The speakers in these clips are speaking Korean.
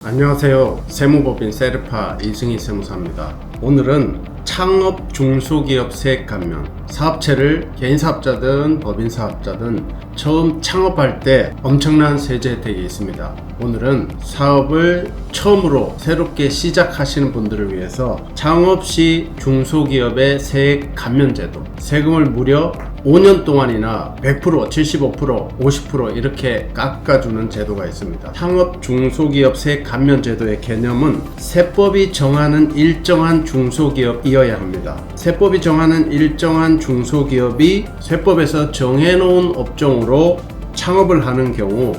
안녕하세요. 세무법인 세르파 이승희 세무사입니다. 오늘은 창업 중소기업 세액 감면, 사업체를 개인사업자든 법인사업자든 처음 창업할 때 엄청난 세제 혜택이 있습니다. 오늘은 사업을 처음으로 새롭게 시작하시는 분들을 위해서 창업 시 중소기업의 세액 감면 제도, 세금을 무려 5년 동안이나 100%, 75%, 50% 이렇게 깎아주는 제도가 있습니다. 창업 중소기업 세액 감면 제도의 개념은 세법이 정하는 일정한 중소기업이어야 합니다. 세법이 정하는 일정한 중소기업이 세법에서 정해놓은 업종으로 창업을 하는 경우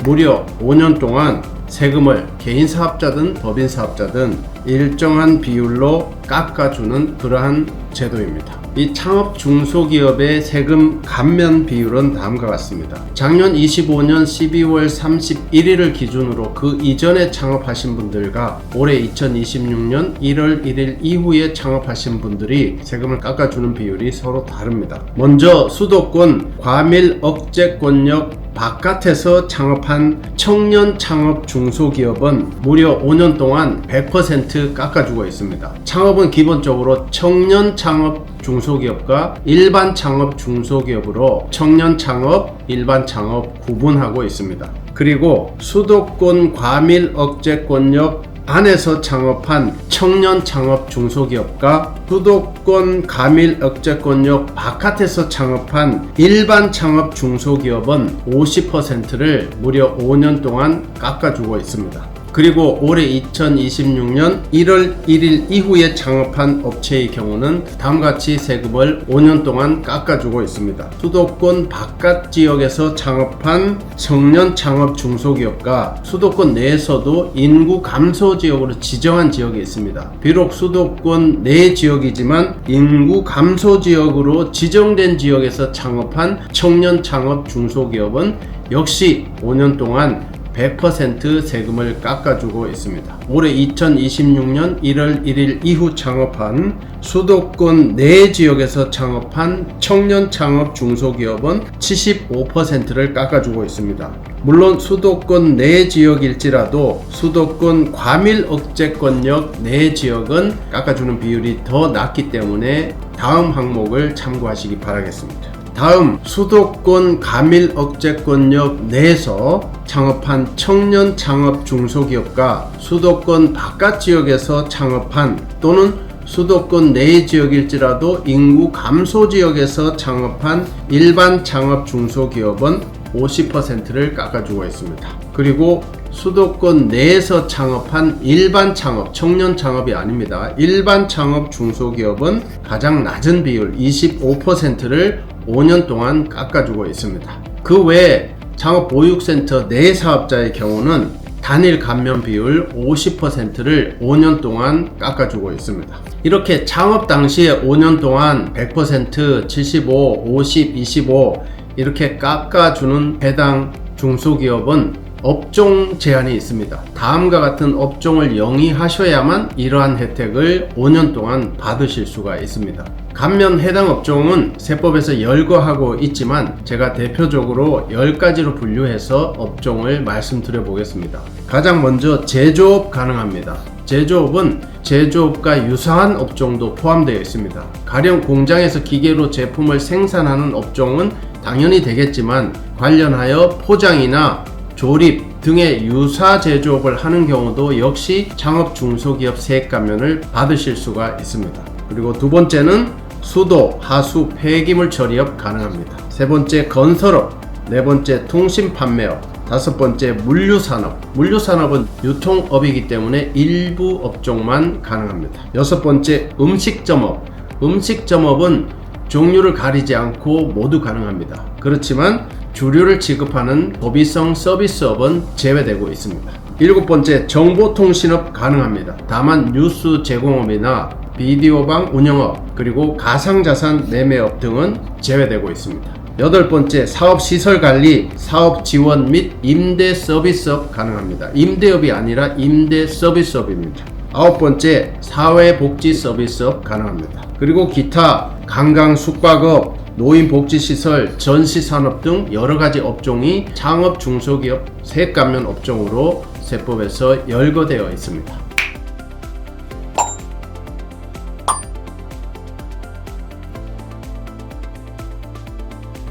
무려 5년 동안 세금을 개인사업자든 법인사업자든 일정한 비율로 깎아주는 그러한 제도입니다. 이 창업 중소기업의 세금 감면 비율은 다음과 같습니다. 작년 25년 12월 31일을 기준으로 그 이전에 창업하신 분들과 올해 2026년 1월 1일 이후에 창업하신 분들이 세금을 깎아주는 비율이 서로 다릅니다. 먼저 수도권 과밀 억제권역 바깥에서 창업한 청년 창업 중소기업은 무려 5년 동안 100% 깎아주고 있습니다. 창업은 기본적으로 청년 창업 중소기업과 일반 창업 중소기업으로 청년 창업, 일반 창업 구분하고 있습니다. 그리고 수도권 과밀 억제권역 안에서 창업한 청년 창업 중소기업과 수도권 과밀 억제권역 바깥에서 창업한 일반 창업 중소기업은 50%를 무려 5년 동안 깎아주고 있습니다. 그리고 올해 2026년 1월 1일 이후에 창업한 업체의 경우는 다음같이 세금을 5년 동안 깎아주고 있습니다. 수도권 바깥 지역에서 창업한 청년 창업 중소기업과 수도권 내에서도 인구 감소 지역으로 지정한 지역이 있습니다. 비록 수도권 내 지역이지만 인구 감소 지역으로 지정된 지역에서 창업한 청년 창업 중소기업은 역시 5년 동안 100% 세금을 깎아주고 있습니다. 올해 2026년 1월 1일 이후 창업한 수도권 내 지역에서 창업한 청년 창업 중소기업은 75%를 깎아주고 있습니다. 물론 수도권 내 지역일지라도 수도권 과밀 억제권역 내 지역은 깎아주는 비율이 더 낮기 때문에 다음 항목을 참고하시기 바라겠습니다. 다음, 수도권 과밀 억제권역 내에서 창업한 청년 창업 중소기업과 수도권 바깥 지역에서 창업한 또는 수도권 내 지역일지라도 인구 감소 지역에서 창업한 일반 창업 중소기업은 50%를 깎아주고 있습니다. 그리고 수도권 내에서 창업한 일반 창업, 청년 창업이 아닙니다. 일반 창업 중소기업은 가장 낮은 비율 25%를 5년 동안 깎아주고 있습니다. 그 외에 창업보육센터 내 사업자의 경우는 단일 감면 비율 50%를 5년 동안 깎아주고 있습니다. 이렇게 창업 당시에 5년 동안 100%, 75, 50, 25 이렇게 깎아주는 해당 중소기업은 업종 제한이 있습니다. 다음과 같은 업종을 영위하셔야만 이러한 혜택을 5년 동안 받으실 수가 있습니다. 감면 해당 업종은 세법에서 열거하고 있지만 제가 대표적으로 10가지로 분류해서 업종을 말씀드려 보겠습니다. 가장 먼저 제조업 가능합니다. 제조업은 제조업과 유사한 업종도 포함되어 있습니다. 가령 공장에서 기계로 제품을 생산하는 업종은 당연히 되겠지만 관련하여 포장이나 조립 등의 유사 제조업을 하는 경우도 역시 창업 중소기업 세액 감면을 받으실 수가 있습니다. 그리고 두 번째는 수도, 하수, 폐기물 처리업 가능합니다. 세 번째 건설업, 네 번째 통신 판매업, 다섯 번째 물류산업. 물류산업은 유통업이기 때문에 일부 업종만 가능합니다. 여섯 번째 음식점업. 음식점업은 종류를 가리지 않고 모두 가능합니다. 그렇지만 주류를 취급하는 소비성 서비스업은 제외되고 있습니다. 일곱 번째 정보통신업 가능합니다. 다만 뉴스 제공업이나 비디오방 운영업 그리고 가상자산 매매업 등은 제외되고 있습니다. 여덟 번째 사업시설관리, 사업지원 및 임대서비스업 가능합니다. 임대업이 아니라 임대서비스업입니다. 아홉 번째 사회복지서비스업 가능합니다. 그리고 기타 관광 숙박업, 노인복지시설, 전시산업 등 여러가지 업종이 창업 중소기업 세액감면 업종으로 세법에서 열거되어 있습니다.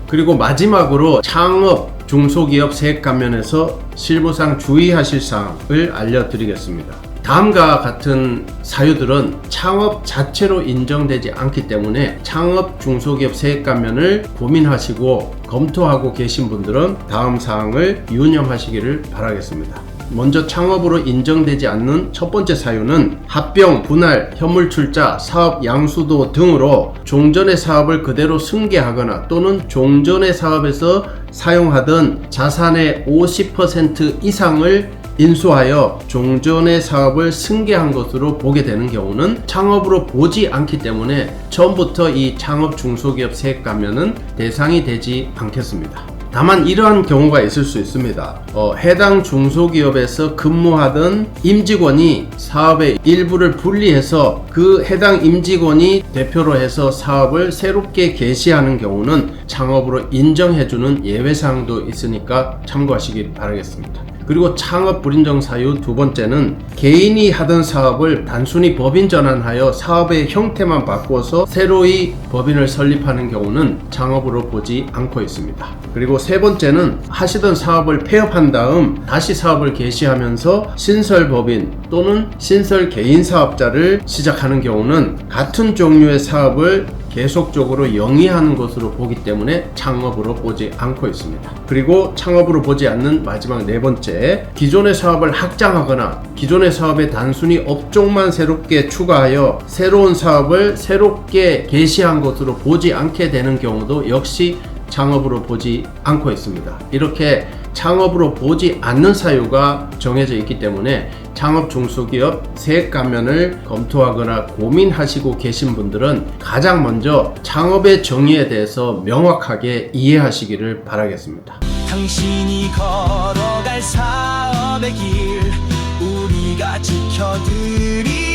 그리고 마지막으로 창업 중소기업 세액 감면에서 실무상 주의하실 사항을 알려드리겠습니다. 다음과 같은 사유들은 창업 자체로 인정되지 않기 때문에 창업 중소기업 세액 감면을 고민하시고 검토하고 계신 분들은 다음 사항을 유념하시기를 바라겠습니다. 먼저 창업으로 인정되지 않는 첫 번째 사유는 합병, 분할, 현물 출자, 사업 양수도 등으로 종전의 사업을 그대로 승계하거나 또는 종전의 사업에서 사용하던 자산의 50% 이상을 인수하여 종전의 사업을 승계한 것으로 보게 되는 경우는 창업으로 보지 않기 때문에 처음부터 이 창업 중소기업 세액 감면은 대상이 되지 않겠습니다. 다만 이러한 경우가 있을 수 있습니다. 해당 중소기업에서 근무하던 임직원이 사업의 일부를 분리해서 그 해당 임직원이 대표로 해서 사업을 새롭게 개시하는 경우는 창업으로 인정해주는 예외사항도 있으니까 참고하시기 바라겠습니다. 그리고 창업 불인정 사유 두 번째는 개인이 하던 사업을 단순히 법인 전환하여 사업의 형태만 바꾸어서 새로이 법인을 설립하는 경우는 창업으로 보지 않고 있습니다. 그리고 세 번째는 하시던 사업을 폐업한 다음 다시 사업을 개시하면서 신설법인 또는 신설 개인 사업자를 시작하는 경우는 같은 종류의 사업을 계속적으로 영위하는 것으로 보기 때문에 창업으로 보지 않고 있습니다. 그리고 창업으로 보지 않는 마지막 네 번째, 기존의 사업을 확장하거나 기존의 사업에 단순히 업종만 새롭게 추가하여 새로운 사업을 새롭게 개시한 것으로 보지 않게 되는 경우도 역시 창업으로 보지 않고 있습니다. 이렇게 창업으로 보지 않는 사유가 정해져 있기 때문에 창업 중소기업 세액 감면을 검토하거나 고민하시고 계신 분들은 가장 먼저 창업의 정의에 대해서 명확하게 이해하시기를 바라겠습니다. 당신이 걸어갈 사업의 길 우리가 지켜드리